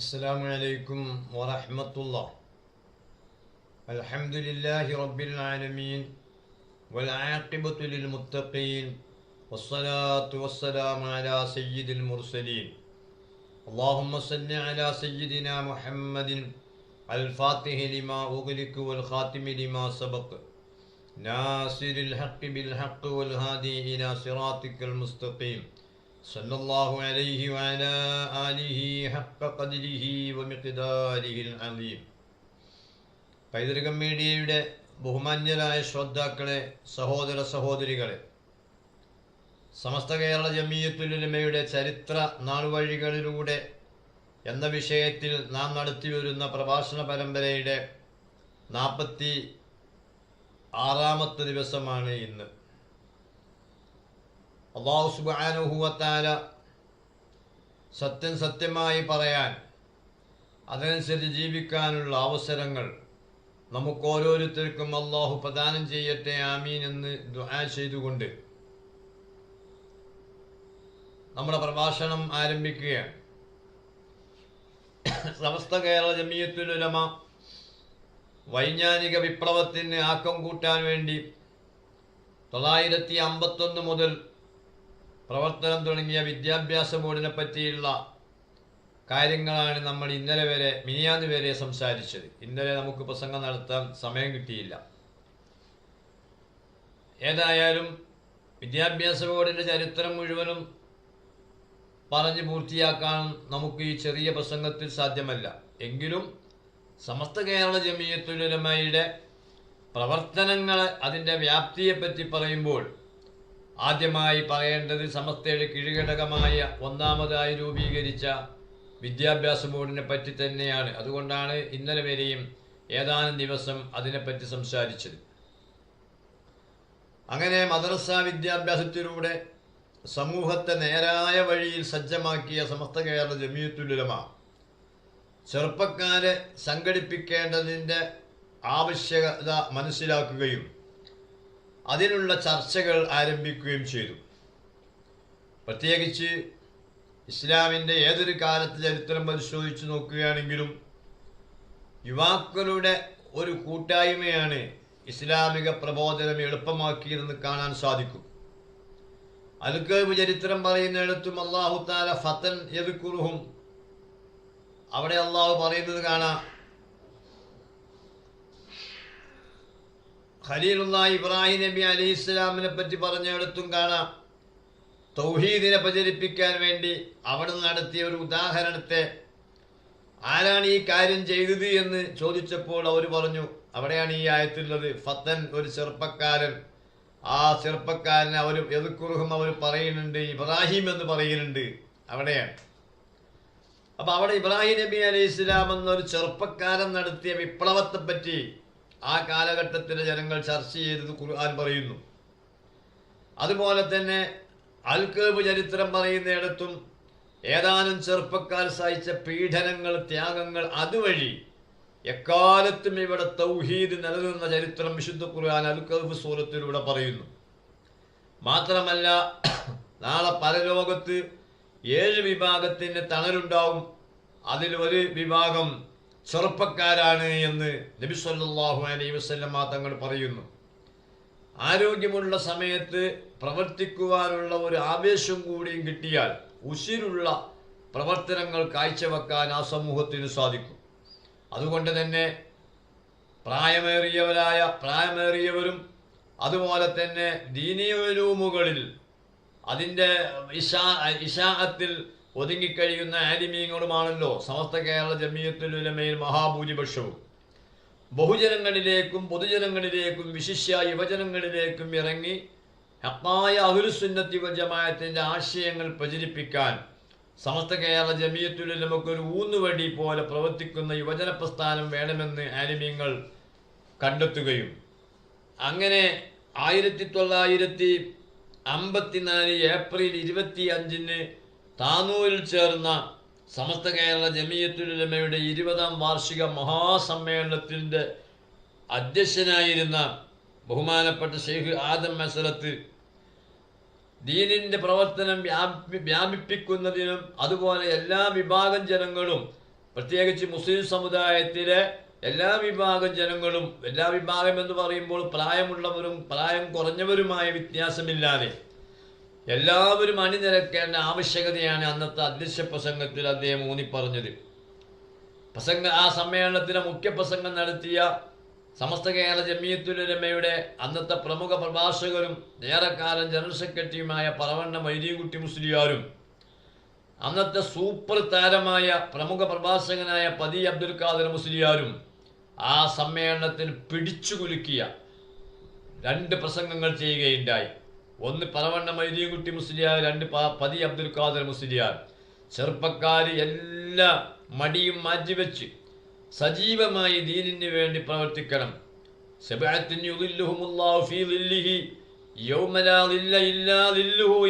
السلام عليكم ورحمة الله. الحمد لله رب العالمين والعاقبة للمتقين والصلاة والسلام على سيد المرسلين. اللهم صل على سيدنا محمد الفاتح لما أغلق والخاتم لما سبق ناصر الحق بالحق والهادي إلى صراطك المستقيم صلى الله عليه وعلى آله حق قدره ومقداره العظيم. പൈതൃകം മീഡിയയുടെ ബഹുമാന്യരായ ശ്രോതാക്കളെ, സഹോദര സഹോദരികളെ, സമസ്ത കേരള ജമീയത്തുൽ ഉലമയുടെ ചരിത്ര നാൾവഴികളിലൂടെ എന്ന വിഷയത്തിൽ നാം നടത്തിവരുന്ന പ്രഭാഷണ പരമ്പരയുടെ 46-ാമത്തെ ദിവസമാണ് ഇന്ന്. അല്ലാഹു സുബ്ഹാനഹു വ തആല സത്യം സത്യമായി പറയാൻ, അതനുസരിച്ച് ജീവിക്കാനുള്ള അവസരങ്ങൾ നമുക്ക് ഓരോരുത്തർക്കും അല്ലാഹു പ്രദാനം ചെയ്യട്ടെ, ആമീൻ എന്ന് ദുആ ചെയ്തുകൊണ്ട് നമ്മുടെ പ്രഭാഷണം ആരംഭിക്കുകയാണ്. സമസ്ത കേരള ജമീയത്തുൽ ഉലമ വൈജ്ഞാനിക വിപ്ലവത്തിന് ആക്കം കൂട്ടാൻ വേണ്ടി 951 മുതൽ പ്രവർത്തനം തുടങ്ങിയ വിദ്യാഭ്യാസ ബോർഡിനെ പറ്റിയുള്ള കാര്യങ്ങളാണ് നമ്മൾ മിനിയാന്ന് വരെ സംസാരിച്ചത്. ഇന്നലെ നമുക്ക് പ്രസംഗം നടത്താൻ സമയം കിട്ടിയില്ല. ഏതായാലും വിദ്യാഭ്യാസ ബോർഡിൻ്റെ ചരിത്രം മുഴുവനും പറഞ്ഞ് പൂർത്തിയാക്കാനും നമുക്ക് ഈ ചെറിയ പ്രസംഗത്തിൽ സാധ്യമല്ല. എങ്കിലും സമസ്ത കേരള ജമീയത്തുൽ ഉലമയുടെ പ്രവർത്തനങ്ങൾ, അതിൻ്റെ വ്യാപ്തിയെപ്പറ്റി പറയുമ്പോൾ ആദ്യമായി പറയേണ്ടത് സമസ്തയുടെ കീഴ്ഘടകമായ ഒന്നാമതായി രൂപീകരിച്ച വിദ്യാഭ്യാസ ബോർഡിനെ പറ്റി തന്നെയാണ്. അതുകൊണ്ടാണ് ഇന്നലെ വരെയും ഏതാനും ദിവസം അതിനെപ്പറ്റി സംസാരിച്ചത്. അങ്ങനെ മദ്രസ വിദ്യാഭ്യാസത്തിലൂടെ സമൂഹത്തെ നേരായ വഴിയിൽ സജ്ജമാക്കിയ സമസ്ത കേരള ജമീയത്തുൽ ഉലമ ചെറുപ്പക്കാരെ സംഘടിപ്പിക്കേണ്ടതിൻ്റെ ആവശ്യകത മനസ്സിലാക്കുകയും അതിനുള്ള ചർച്ചകൾ ആരംഭിക്കുകയും ചെയ്തു. പ്രത്യേകിച്ച് ഇസ്ലാമിൻ്റെ ഏതൊരു കാലത്തെ ചരിത്രം പരിശോധിച്ച് നോക്കുകയാണെങ്കിലും യുവാക്കളുടെ ഒരു കൂട്ടായ്മയാണ് ഇസ്ലാമിക പ്രബോധനം എളുപ്പമാക്കിയതെന്ന് കാണാൻ സാധിക്കും. അൽകഹ്ഫ് ചരിത്രം പറയുന്നിടത്തും അല്ലാഹു തആല ഫതൻ യദ്കുറുഹും, അവിടെ അല്ലാഹു പറയുന്നത് കാണാം. ഖലീലുല്ലാഹി ഇബ്രാഹിം നബി അലൈഹിസ്സലാമിനെ പറ്റി പറഞ്ഞിടത്തും കാണാം. തൗഹീദിനെ പ്രചരിപ്പിക്കാൻ വേണ്ടി അവിടുന്ന് നടത്തിയ ഒരു ഉദാഹരണത്തെ, ആരാണ് ഈ കാര്യം ചെയ്തത് എന്ന് ചോദിച്ചപ്പോൾ അവർ പറഞ്ഞു, അവിടെയാണ് ഈ ആയത്തുള്ളത്, ഫത്തൻ, ഒരു ചെറുപ്പക്കാരൻ. ആ ചെറുപ്പക്കാരനെ അവർ യദ്കുറുഹും അവർ പറയുന്നുണ്ട്, ഇബ്രാഹിം എന്ന് പറയുന്നുണ്ട്. അവിടെയാണ്. അപ്പം അവിടെ ഇബ്രാഹിം നബി അലൈഹിസ്സലാം എന്നൊരു ചെറുപ്പക്കാരൻ നടത്തിയ വിപ്ലവത്തെപ്പറ്റി ആ കാലഘട്ടത്തിലെ ജനങ്ങൾ ചർച്ച ചെയ്തത് ഖുർആൻ പറയുന്നു. അതുപോലെ തന്നെ അൽകഹ്ഫ് ചരിത്രം പറയുന്നിടത്തും ഏതാനും ചെറുപ്പക്കാർ സഹിച്ച പീഡനങ്ങൾ, ത്യാഗങ്ങൾ, അതുവഴി എക്കാലത്തും ഇവിടെ തൗഹീദ് നിലനിന്ന ചരിത്രം വിശുദ്ധ ഖുർആൻ അൽകഹ്ഫ് സൂറത്തിലൂടെ പറയുന്നു. മാത്രമല്ല, നാളെ പരലോകത്ത് 7 വിഭാഗത്തിന് തണലുണ്ടാവും. അതിൽ ഒരു വിഭാഗം ചെറുപ്പക്കാരാണ് എന്ന് നബി സല്ലല്ലാഹു അലൈഹി വസല്ലമ തങ്ങൾ പറയുന്നു. ആരോഗ്യമുള്ള സമയത്ത് പ്രവർത്തിക്കുവാനുള്ള ഒരു ആവേശം കൂടിയും കിട്ടിയാൽ ഉശിരുള്ള പ്രവർത്തനങ്ങൾ കാഴ്ചവെക്കാൻ ആ സമൂഹത്തിന് സാധിക്കും. അതുകൊണ്ട് തന്നെ പ്രായമേറിയവരും അതുപോലെ തന്നെ ദീനീ ഉലൂമുകളിൽ അതിൻ്റെ ഇശാഅത്തിൽ ഒതുങ്ങിക്കഴിയുന്ന ആലിമീങ്ങളുമാണല്ലോ സമസ്ത കേരള ജമീയത്തുൽ ഉലമയിൽ മഹാഭൂരിപക്ഷവും. ബഹുജനങ്ങളിലേക്കും പൊതുജനങ്ങളിലേക്കും വിശിഷ്യ യുവജനങ്ങളിലേക്കും ഇറങ്ങി ഹഖായ അഹ്ലുസുന്നത്തി വൽ ജമാഅത്തിന്റെ ആശയങ്ങൾ പ്രചരിപ്പിക്കാൻ സമസ്ത കേരള ജമീയത്തുൽ ഉലമക്ക് ഒരു ഊന്നുവടി പോലെ പ്രവർത്തിക്കുന്ന യുവജന പ്രസ്ഥാനം വേണമെന്ന് ആലിമീങ്ങൾ കണ്ടെത്തുകയും അങ്ങനെ 1954 ഏപ്രിൽ 25-ന് താനൂരിൽ ചേർന്ന സമസ്ത കേരള ജമീയത്തുൽ ഉലമയുടെ 20-ാം വാർഷിക മഹാസമ്മേളനത്തിൻ്റെ അധ്യക്ഷനായിരുന്ന ബഹുമാനപ്പെട്ട ഷെയ്ഖ് ആദം മസലത്ത് ദീനിൻ്റെ പ്രവർത്തനം വ്യാപിപ്പിക്കുന്നതിനും അതുപോലെ എല്ലാ വിഭാഗം ജനങ്ങളും പ്രത്യേകിച്ച് മുസ്ലിം സമുദായത്തിലെ എല്ലാ വിഭാഗം ജനങ്ങളും, എല്ലാ വിഭാഗം എന്ന് പറയുമ്പോൾ പ്രായമുള്ളവരും പ്രായം കുറഞ്ഞവരുമായ വ്യത്യാസമില്ലാതെ എല്ലാവരും അണിനിരക്കേണ്ട ആവശ്യകതയാണ് അന്നത്തെ അധ്യക്ഷ പ്രസംഗത്തിൽ അദ്ദേഹം ഊന്നിപ്പറഞ്ഞത്. ആ സമ്മേളനത്തിലെ മുഖ്യ പ്രസംഗം നടത്തിയ സമസ്ത കേരള ജമിയത്തുൽ ഉലമയുടെ അന്നത്തെ പ്രമുഖ പ്രഭാഷകരും ഏറെക്കാലം ജനറൽ സെക്രട്ടറിയുമായ പറവണ്ണ മൊയ്തീൻകുട്ടി മുസ്ലിയാരും അന്നത്തെ സൂപ്പർ താരമായ പ്രമുഖ പ്രഭാഷകനായ പതി അബ്ദുൽ ഖാദർ മുസ്ലിയാരും ആ സമ്മേളനത്തിൽ പിടിച്ചു കുലുക്കിയ 2 പ്രസംഗങ്ങൾ ചെയ്യുകയുണ്ടായി. ഒന്ന് പറവണ്ണ മൊയ്തീൻകുട്ടി മുസ്ലിയാർ, 2 പതി അബ്ദുൽ ഖാദർ മുസ്ലിയാർ. ചെറുപ്പക്കാർ എല്ലാ മടിയും മാറ്റിവെച്ച് സജീവമായി ദീനിന് വേണ്ടി പ്രവർത്തിക്കണം.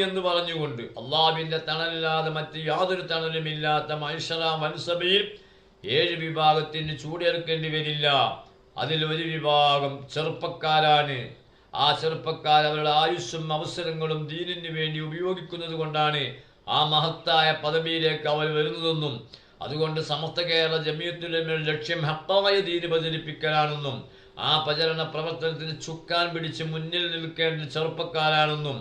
എന്ന് പറഞ്ഞുകൊണ്ട് അള്ളാഹുവിന്റെ തണലില്ലാതെ മറ്റ് യാതൊരു തണലുമില്ലാത്ത മനുഷ്യറ വൻസഭയിൽ 7 വിഭാഗത്തിന് ചൂടേൽക്കേണ്ടി വരില്ല. അതിൽ ഒരു വിഭാഗം ചെറുപ്പക്കാരാണ്. ആ ചെറുപ്പക്കാർ അവരുടെ ആയുസ്സും അവസരങ്ങളും ദീനിന് വേണ്ടി ഉപയോഗിക്കുന്നത് കൊണ്ടാണ് ആ മഹത്തായ പദവിയിലേക്ക് അവർ വരുന്നതെന്നും അതുകൊണ്ട് സമസ്ത കേരള ജമിയത്തുൽ ഉലമയുടെ ലക്ഷ്യം ഹഖായ ദീന് പ്രചരിപ്പിക്കലാണെന്നും ആ പ്രചരണ പ്രവർത്തനത്തിന് ചുക്കാൻ പിടിച്ച് മുന്നിൽ നിൽക്കേണ്ട ചെറുപ്പക്കാരാണെന്നും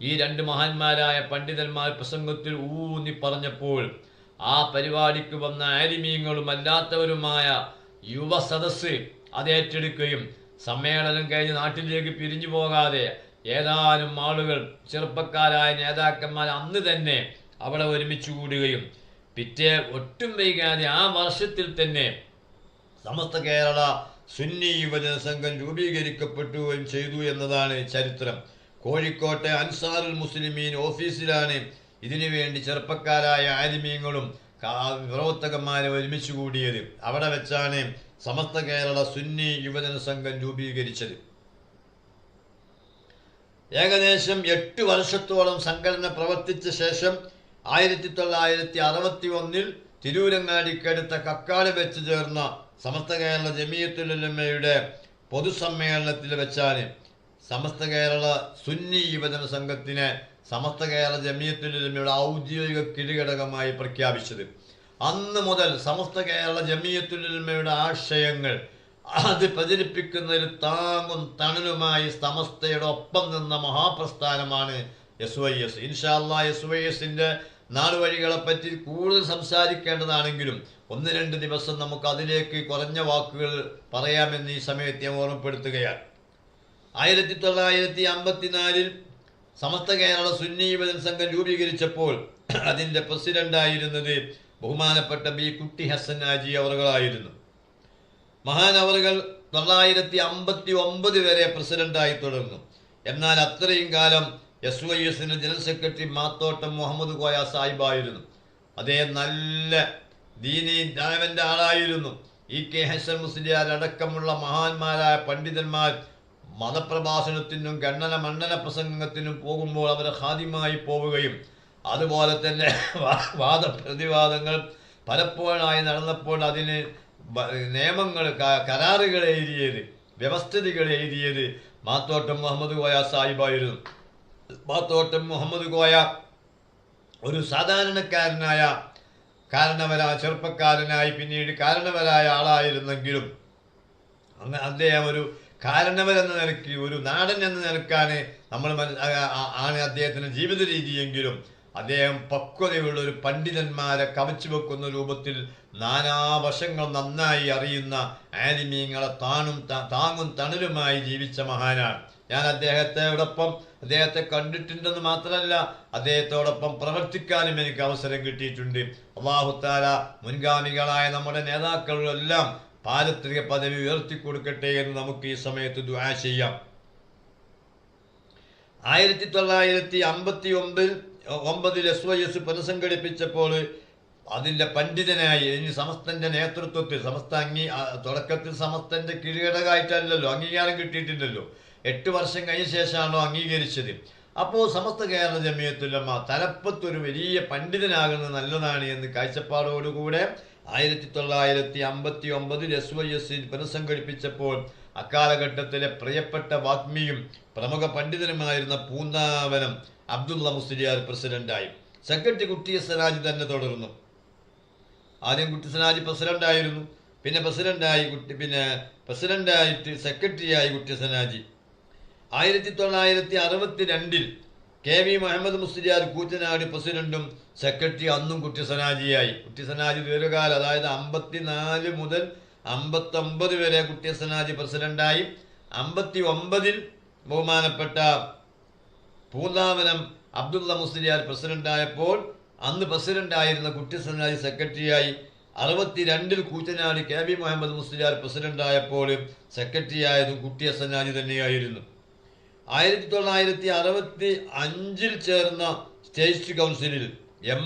ഈ 2 മഹാന്മാരായ പണ്ഡിതന്മാർ പ്രസംഗത്തിൽ ഊന്നി പറഞ്ഞപ്പോൾ ആ പരിപാടിക്ക് വന്ന ആലിമീങ്ങളും അല്ലാത്തവരുമായ യുവ സദസ്സ് അത് ഏറ്റെടുക്കുകയും സമ്മേളനം കഴിഞ്ഞ് നാട്ടിലേക്ക് പിരിഞ്ഞു പോകാതെ ഏതാനും ആളുകൾ ചെറുപ്പക്കാരായ നേതാക്കന്മാർ അന്ന് തന്നെ അവിടെ ഒരുമിച്ച് കൂടുകയും പിറ്റേ ഒട്ടും വൈകാതെ ആ വർഷത്തിൽ തന്നെ സമസ്ത കേരള സുന്നി യുവജന സംഘം രൂപീകരിക്കപ്പെടുകയും ചെയ്തു എന്നതാണ് ചരിത്രം. കോഴിക്കോട്ടെ അൻസാറുൽ മുസ്ലിമീൻ ഓഫീസിലാണ് ഇതിനുവേണ്ടി ചെറുപ്പക്കാരായ ആലിമീങ്ങളും പ്രവർത്തകന്മാരെ ഒരുമിച്ച് കൂടിയത്. അവിടെ വെച്ചാണ് സമസ്ത കേരള സുന്നി യുവജന സംഘം രൂപീകരിച്ചത്. ഏകദേശം 8 വർഷത്തോളം സംഘടന പ്രവർത്തിച്ച ശേഷം 1961 തിരൂരങ്ങാടിക്കടുത്ത കക്കാട് വെച്ച് ചേർന്ന സമസ്ത കേരള ജമിയത്തുൽ ഉലമയുടെ പൊതുസമ്മേളനത്തിൽ വെച്ചാണ് സമസ്ത കേരള സുന്നി യുവജന സംഘത്തിനെ സമസ്ത കേരള ജമിയത്തുൽ ഉലമയുടെ ഔദ്യോഗിക കീഴ്ഘടകമായി പ്രഖ്യാപിച്ചത്. അന്ന് മുതൽ സമസ്ത കേരള ജമിയത്തുൽ ഉലമയുടെ ആശയങ്ങൾ അത് പ്രചരിപ്പിക്കുന്നതിൽ താങ്ങും തണലുമായി സമസ്തയുടെ ഒപ്പം നിന്ന മഹാപ്രസ്ഥാനമാണ് SYS. ഇൻഷാ അല്ലാഹ് SYSന്റെ നാടുവഴികളെ പറ്റി കൂടുതൽ സംസാരിക്കേണ്ടതാണെങ്കിലും 1-2 ദിവസം നമുക്ക് അതിലേക്ക് കുറഞ്ഞ വാക്കുകൾ പറയാമെന്ന് ഈ സമയത്ത് ഞാൻ ഓർമ്മപ്പെടുത്തുകയാണ്. 1954 സമസ്ത കേരള സുന്നി യുവജന സംഘം രൂപീകരിച്ചപ്പോൾ അതിൻ്റെ പ്രസിഡന്റായിരുന്നത് ബഹുമാനപ്പെട്ട ബി കുട്ടി ഹസൻ ഹാജി അവറുകളായിരുന്നു. മഹാനവറുകൾ 959 വരെ പ്രസിഡന്റായി തുടർന്നു. എന്നാൽ അത്രയും കാലം SYSന്റെ ജനറൽ സെക്രട്ടറി മാത്തോട്ടം മുഹമ്മദ് കോയ സാഹിബായിരുന്നു. അദ്ദേഹം നല്ല ദീനി ദാവന്റെ ആളായിരുന്നു. EK ഹസൻ മുസ്ലിയാർ അടക്കമുള്ള മഹാന്മാരായ പണ്ഡിതന്മാർ മതപ്രഭാഷണത്തിനും ഗണ്ണന മണ്ഡല പ്രസംഗത്തിനും പോകുമ്പോൾ അവർ ഹാദിമായി പോവുകയും അതുപോലെ തന്നെ വാദപ്രതിവാദങ്ങൾ പലപ്പോഴായി നടന്നപ്പോൾ അതിന് നിയമങ്ങൾ കരാറുകൾ എഴുതിയത് വ്യവസ്ഥിതികൾ എഴുതിയത് മാത്തോട്ടം മുഹമ്മദ് കോയ സാഹിബായിരുന്നു. മാത്തോട്ടം മുഹമ്മദ് കോയ ഒരു സാധാരണക്കാരനായ ചെറുപ്പക്കാരനായി പിന്നീട് കാരണവരായ ആളായിരുന്നെങ്കിലും അദ്ദേഹം ഒരു കാരണവരെന്ന നിലയ്ക്ക് ഒരു നാടൻ എന്ന നിലക്കാണ് ആണ് അദ്ദേഹത്തിൻ്റെ ജീവിത രീതിയെങ്കിലും അദ്ദേഹം പക്വതയുള്ള ഒരു പണ്ഡിതന്മാരെ കവച്ചു വെക്കുന്ന രൂപത്തിൽ നാനാവശങ്ങൾ നന്നായി അറിയുന്ന ആലിമീങ്ങളെ താങ്ങും തണലുമായി ജീവിച്ച മഹാനാണ്. ഞാൻ അദ്ദേഹത്തെ കണ്ടിട്ടുണ്ടെന്ന് മാത്രമല്ല അദ്ദേഹത്തോടൊപ്പം പ്രവർത്തിക്കാനും എനിക്ക് അവസരം കിട്ടിയിട്ടുണ്ട്. അല്ലാഹു തആല മുൻഗാമികളായ നമ്മുടെ നേതാക്കളെല്ലാം പാരത്രിക പദവി ഉയർത്തിക്കൊടുക്കട്ടെ എന്ന് നമുക്ക് ഈ സമയത്ത് ദുആ ചെയ്യാം. 1959 SYS പുനഃസംഘടിപ്പിച്ചപ്പോൾ അതിൻ്റെ പണ്ഡിതനായി ഇനി സമസ്തന്റെ നേതൃത്വത്തിൽ തുടക്കത്തിൽ സമസ്തന്റെ കീഴ്ഘടകമായിട്ടല്ലല്ലോ അംഗീകാരം കിട്ടിയിട്ടില്ലല്ലോ. 8 വർഷം കഴിഞ്ഞ ശേഷമാണോ അംഗീകരിച്ചത്. അപ്പോൾ സമസ്ത കേരള ജമിയത്തുൽ ഉലമ തലപ്പത്തൊരു വലിയ പണ്ഡിതനാകുന്നത് നല്ലതാണ് എന്ന് കാഴ്ചപ്പാടോടുകൂടെ 1959 SYS പുനഃസംഘടിപ്പിച്ചപ്പോൾ അക്കാലഘട്ടത്തിലെ പ്രിയപ്പെട്ട വാഗ്മിയും പ്രമുഖ പണ്ഡിതനുമായിരുന്ന പൂന്താവനം അബ്ദുള്ള മുസ്ലിയാർ പ്രസിഡന്റായി. സെക്രട്ടറി കുട്ടി സിറാജ് തന്നെ തുടർന്നു. ആദ്യം കുട്ടിസനാജി പ്രസിഡന്റായിരുന്നു, പിന്നെ പ്രസിഡന്റായിട്ട് സെക്രട്ടറിയായി കുട്ടിസനാജി. 1962 കെ വി മുഹമ്മദ് മുസ്ലിയാർ കൂറ്റനാട് പ്രസിഡന്റും സെക്രട്ടറി അന്നും കുട്ടിസനാജിയായി. കുട്ടിസനാജി ദീർഘകാലം, അതായത് 54 മുതൽ 59 വരെ കുട്ടിസനാജി പ്രസിഡന്റായി. 59 ബഹുമാനപ്പെട്ട പൂന്താവനം അബ്ദുള്ള മുസ്ലിയാർ പ്രസിഡന്റായപ്പോൾ അന്ന് പ്രസിഡന്റായിരുന്ന കുട്ടിസനാജി സെക്രട്ടറിയായി. 62 കൂറ്റനാട് കെ വി മുഹമ്മദ് മുസ്ലിയാർ പ്രസിഡന്റായപ്പോൾ സെക്രട്ടറിയായതും കുട്ടിസനാജി തന്നെയായിരുന്നു. 1965 ചേർന്ന സ്റ്റേറ്റ് കൗൺസിലിൽ എം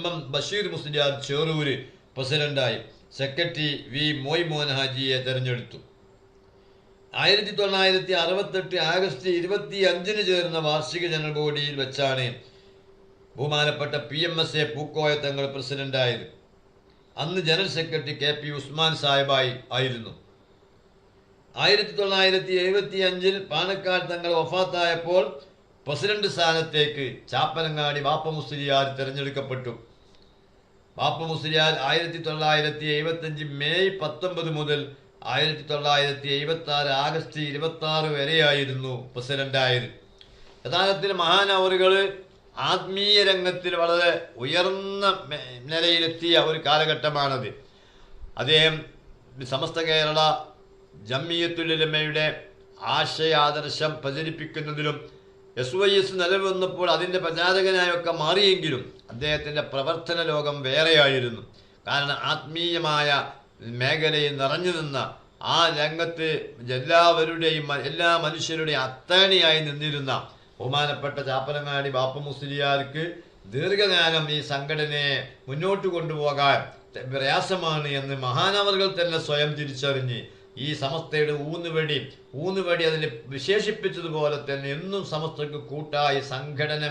എം ബഷീർ മുസ്ലിയാർ ചേറൂര് പ്രസിഡന്റായി. സെക്രട്ടറി വി മോൻ ഹാജിയെ തെരഞ്ഞെടുത്തു. 1968 ആഗസ്റ്റ് 25 ചേർന്ന വാർഷിക ജനറൽ ബോഡിയിൽ വെച്ചാണ് ബഹുമാനപ്പെട്ട PMSA പൂക്കോയ തങ്ങൾ പ്രസിഡന്റായത്. അന്ന് ജനറൽ സെക്രട്ടറി KP ഉസ്മാൻ സാഹിബായി ആയിരുന്നു. 1975 പാണക്കാട് തങ്ങൾ വഫാത്തായപ്പോൾ പ്രസിഡന്റ് സ്ഥാനത്തേക്ക് ചാപ്പനങ്ങാടി ബാപ്പ മുസ്ലിയാർ തിരഞ്ഞെടുക്കപ്പെട്ടു. ബാപ്പ മുസ്ലിയാർ 1975 മെയ് 19 മുതൽ 1976 ആഗസ്റ്റ് 26 വരെയായിരുന്നു പ്രസിഡന്റായത്. യഥാർത്ഥത്തിൽ മഹാനവറുകൾ ആത്മീയ രംഗത്തിൽ വളരെ ഉയർന്ന നിലയിലെത്തിയ ഒരു കാലഘട്ടമാണത്. അദ്ദേഹം സമസ്ത കേരള ജംഇയ്യത്തുൽ ഉലമയുടെ ആശയാദർശം പ്രചരിപ്പിക്കുന്നതിലും SYS നിലവിൽ അതിൻ്റെ പ്രചാരകനായൊക്കെ മാറിയെങ്കിലും അദ്ദേഹത്തിൻ്റെ പ്രവർത്തന ലോകം വേറെയായിരുന്നു. കാരണം ആത്മീയമായ മേഖലയിൽ നിറഞ്ഞു നിന്ന ആ രംഗത്ത് എല്ലാ മനുഷ്യരുടെയും അത്താണിയായി നിന്നിരുന്ന ബഹുമാനപ്പെട്ട ചാപ്പനങ്ങാടി ബാപ്പ മുസ്ലിയാർക്ക് ദീർഘകാലം ഈ സംഘടനയെ മുന്നോട്ട് കൊണ്ടുപോകാൻ പ്രയാസമാണ് എന്ന് മഹാനവറുകൾ തന്നെ സ്വയം തിരിച്ചറിഞ്ഞ് ഈ സമസ്തയുടെ ഊന്നുവടി അതിനെ വിശേഷിപ്പിച്ചതുപോലെ തന്നെ എന്നും സമസ്തയ്ക്ക് കൂട്ടായി സംഘടനാ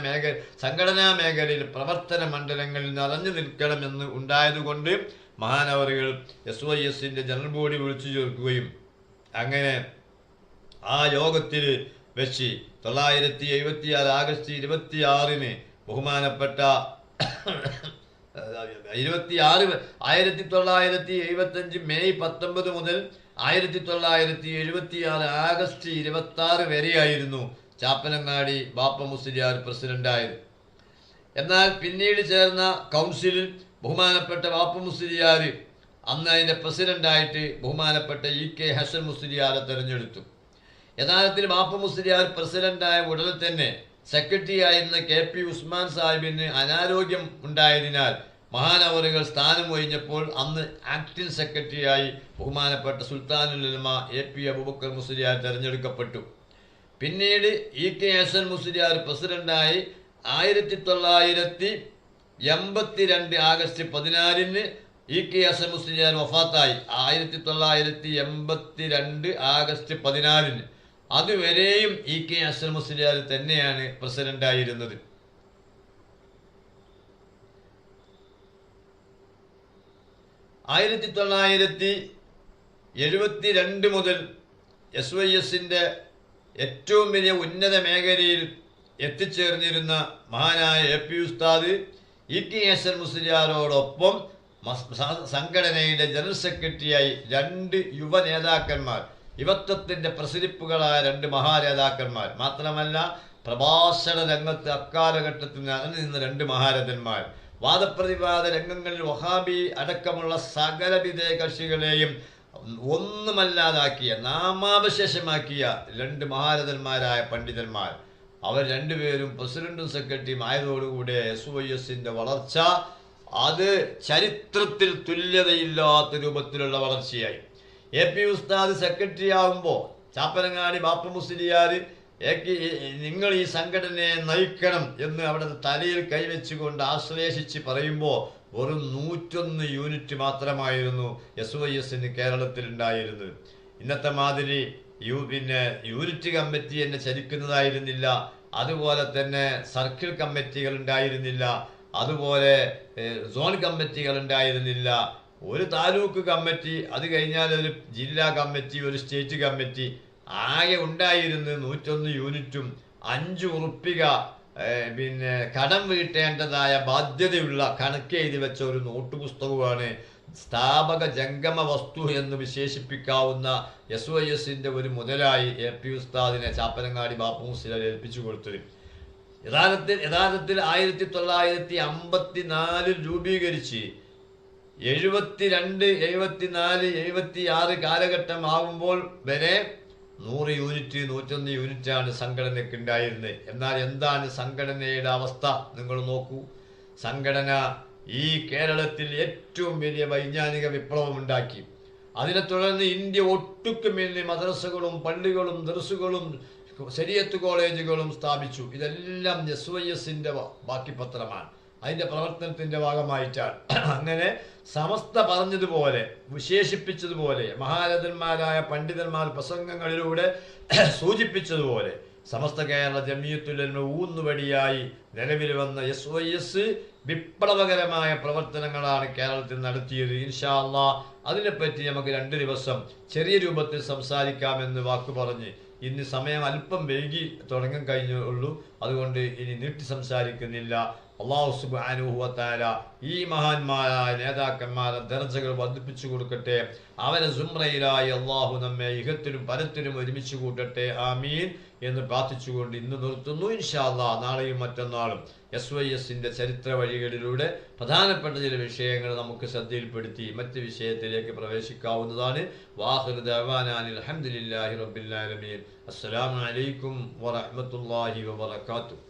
മേഖലയിൽ പ്രവർത്തന മണ്ഡലങ്ങളിൽ നിറഞ്ഞു നിൽക്കണമെന്ന് ഉണ്ടായതുകൊണ്ട് മഹാനവറുകൾ SYSന്റെ ജനറൽ ബോഡി വിളിച്ചു ചേർക്കുകയും അങ്ങനെ ആ യോഗത്തിൽ വെച്ച് 1976 ആഗസ്റ്റ് 26 ബഹുമാനപ്പെട്ട 1975 മെയ് 19 മുതൽ 1976 ആഗസ്റ്റ് 26 വരെയായിരുന്നു ചാപ്പനങ്ങാടി ബാപ്പ മുസ്ലിയാർ പ്രസിഡന്റായത്. എന്നാൽ പിന്നീട് ചേർന്ന കൗൺസിലിൽ ബഹുമാനപ്പെട്ട ബാപ്പ മുസ്ലിയാർ അന്ന് അതിൻ്റെ പ്രസിഡന്റായിട്ട് ബഹുമാനപ്പെട്ട EK ഹസൻ മുസ്ലിയാരെ തെരഞ്ഞെടുത്തു. യഥാർത്ഥത്തിൽ ബാപ്പ മുസ്ലിയാർ പ്രസിഡന്റായ ഉടനെ തന്നെ സെക്രട്ടറി ആയിരുന്ന KP ഉസ്മാൻ സാഹിബിന് അനാരോഗ്യം ഉണ്ടായതിനാൽ മഹാനവറുകൾ സ്ഥാനം ഒഴിഞ്ഞപ്പോൾ അന്ന് ആക്ടിംഗ് സെക്രട്ടറിയായി ബഹുമാനപ്പെട്ട സുൽത്താനുൽ ഉലമ AP അബൂബക്കർ മുസ്ലിയാർ തെരഞ്ഞെടുക്കപ്പെട്ടു. പിന്നീട് EK ഹസൻ മുസ്ലിയാർ പ്രസിഡന്റായി. 1982 ആഗസ്റ്റ് 14 EK ഹസൻ മുസ്ലിയാർ വഫാത്തായി. 1982 ആഗസ്റ്റ് 14 അതുവരെയും EK ഹസൻ മുസ്ലിയാർ തന്നെയാണ് പ്രസിഡന്റായിരുന്നത്. 1972 മുതൽ SYSന്റെ ഏറ്റവും വലിയ ഉന്നത മേഖലയിൽ എത്തിച്ചേർന്നിരുന്ന മഹാനായ AP ഉസ്താദ് EK ഹസൻ മുസ്ലിയാരോടൊപ്പം സംഘടനയുടെ ജനറൽ സെക്രട്ടറിയായി 2 യുവ നേതാക്കന്മാർ, യുവത്വത്തിൻ്റെ പ്രസരിപ്പുകളായ 2 മഹാനേതാക്കന്മാർ, മാത്രമല്ല പ്രഭാഷണ രംഗത്ത് അക്കാലഘട്ടത്തിൽ നിറഞ്ഞു നിന്ന 2 മഹാരഥന്മാർ, വാദപ്രതിവാദ രംഗങ്ങളിൽ വഹാബി അടക്കമുള്ള സകലവിധ കക്ഷികളെയും ഒന്നുമല്ലാതാക്കിയ നാമാവശേഷമാക്കിയ 2 മഹാരഥന്മാരായ പണ്ഡിതന്മാർ. അവർ 2 പേരും പ്രസിഡന്റും സെക്രട്ടറിയും ആയതോടുകൂടെ SYSന്റെ വളർച്ച അത് ചരിത്രത്തിൽ തുല്യതയില്ലാത്ത രൂപത്തിലുള്ള വളർച്ചയായി. AP ഉസ്താദ് സെക്രട്ടറി ആകുമ്പോൾ ചാപ്പനങ്ങാടി ബാപ്പ മുസ്ലിയാർ നിങ്ങൾ ഈ സംഘടനയെ നയിക്കണം എന്ന് അവിടെ തലയിൽ കൈവച്ചുകൊണ്ട് ആശ്ലേഷിച്ച് പറയുമ്പോൾ വെറും 101 യൂണിറ്റ് മാത്രമായിരുന്നു SYSന് കേരളത്തിൽ ഉണ്ടായിരുന്നത്. ഇന്നത്തെ മാതിരി യൂണിറ്റ് കമ്മിറ്റി എന്നെ ചലിക്കുന്നതായിരുന്നില്ല. അതുപോലെ തന്നെ സർക്കിൾ കമ്മിറ്റികൾ ഉണ്ടായിരുന്നില്ല. അതുപോലെ സോൺ കമ്മിറ്റികൾ ഉണ്ടായിരുന്നില്ല. ഒരു താലൂക്ക് കമ്മിറ്റി, അത് കഴിഞ്ഞാൽ ഒരു ജില്ലാ കമ്മിറ്റി, ഒരു സ്റ്റേറ്റ് കമ്മിറ്റി, ആകെ ഉണ്ടായിരുന്നത് 101 യൂണിറ്റും 5 ഉറുപ്പിക പിന്നെ കടം വീട്ടേണ്ടതായ ബാധ്യതയുള്ള കണക്ക് എഴുതി വെച്ച ഒരു നോട്ട് പുസ്തകമാണ് സ്ഥാപക ജംഗമ വസ്തു എന്ന് വിശേഷിപ്പിക്കാവുന്ന SYSന്റെ ഒരു മുതലായി AP ഉസ്താദിനെ ചാപ്പനങ്ങാടി ബാപ്പു മുസ്ലിയാർ ഏൽപ്പിച്ചു കൊടുത്തത്. യഥാർത്ഥത്തിൽ 1954 രൂപീകരിച്ച് 72, 74, 76 കാലഘട്ടം ആകുമ്പോൾ വരെ 100 യൂണിറ്റ് 101 യൂണിറ്റാണ് സംഘടനയ്ക്ക് ഉണ്ടായിരുന്നത്. എന്നാൽ എന്താണ് സംഘടനയുടെ അവസ്ഥ നിങ്ങൾ നോക്കൂ. സംഘടന ഈ കേരളത്തിൽ ഏറ്റവും വലിയ വൈജ്ഞാനിക വിപ്ലവം ഉണ്ടാക്കി. അതിനെ തുടർന്ന് ഇന്ത്യ ഒട്ടുക്കുമേൽ മദ്രസകളും പള്ളികളും ദർസുകളും ശരീഅത്ത് കോളേജുകളും സ്ഥാപിച്ചു. ഇതെല്ലാം SYSന്റെ ബാക്കി പത്രമാണ്, അതിൻ്റെ പ്രവർത്തനത്തിൻ്റെ ഭാഗമായിട്ടാണ്. അങ്ങനെ സമസ്ത പറഞ്ഞതുപോലെ വിശേഷിപ്പിച്ചതുപോലെ മഹാരഥന്മാരായ പണ്ഡിതന്മാർ പ്രസംഗങ്ങളിലൂടെ സൂചിപ്പിച്ചതുപോലെ സമസ്ത കേരള ജമിയത്തുൽ ഉലമ ഊന്നുവടിയായി നിലവിൽ വന്ന SYS വിപ്ലവകരമായ പ്രവർത്തനങ്ങളാണ് കേരളത്തിൽ നടത്തിയത്. ഇൻഷാ അല്ലാഹ് അതിനെപ്പറ്റി നമുക്ക് 2 ദിവസം ചെറിയ രൂപത്തിൽ സംസാരിക്കാമെന്ന് വാക്ക് പറഞ്ഞ് ഇന്ന് സമയം അല്പം വൈകി തുടങ്ങാൻ കഴിഞ്ഞുള്ളൂ. അതുകൊണ്ട് ഇനി നീട്ടി സംസാരിക്കുന്നില്ല. അല്ലാഹു സുബ്ഹാനഹു വ തആല ഈ മഹാന്മാരായ നേതാക്കന്മാരെ ദർജകൾ വർദ്ധിപ്പിച്ചു കൊടുക്കട്ടെ. അവരെ സുംറയിലായി അല്ലാഹു നമ്മെ ഇഹത്തിലും പരത്തിലും ഒരുമിച്ച് കൂട്ടട്ടെ. ആമീൻ എന്ന് പ്രാർത്ഥിച്ചുകൊണ്ട് ഇന്ന് നിർത്തുന്നു. ഇൻഷാ അല്ലാഹ് നാളെയും മറ്റന്നാളും SYSന്റെ ചരിത്ര വഴികളിലൂടെ പ്രധാനപ്പെട്ട ചില വിഷയങ്ങൾ നമുക്ക് ശ്രദ്ധയിൽപ്പെടുത്തി മറ്റ് വിഷയത്തിലേക്ക് പ്രവേശിക്കാവുന്നതാണ്. വാഖിറു ദഅവാനാ അൽഹംദുലില്ലാഹി റബ്ബിൽ ആലമീൻ. അസ്സലാമു അലൈക്കും വറഹ്മത്തുള്ളാഹി വബറകാതുഹു.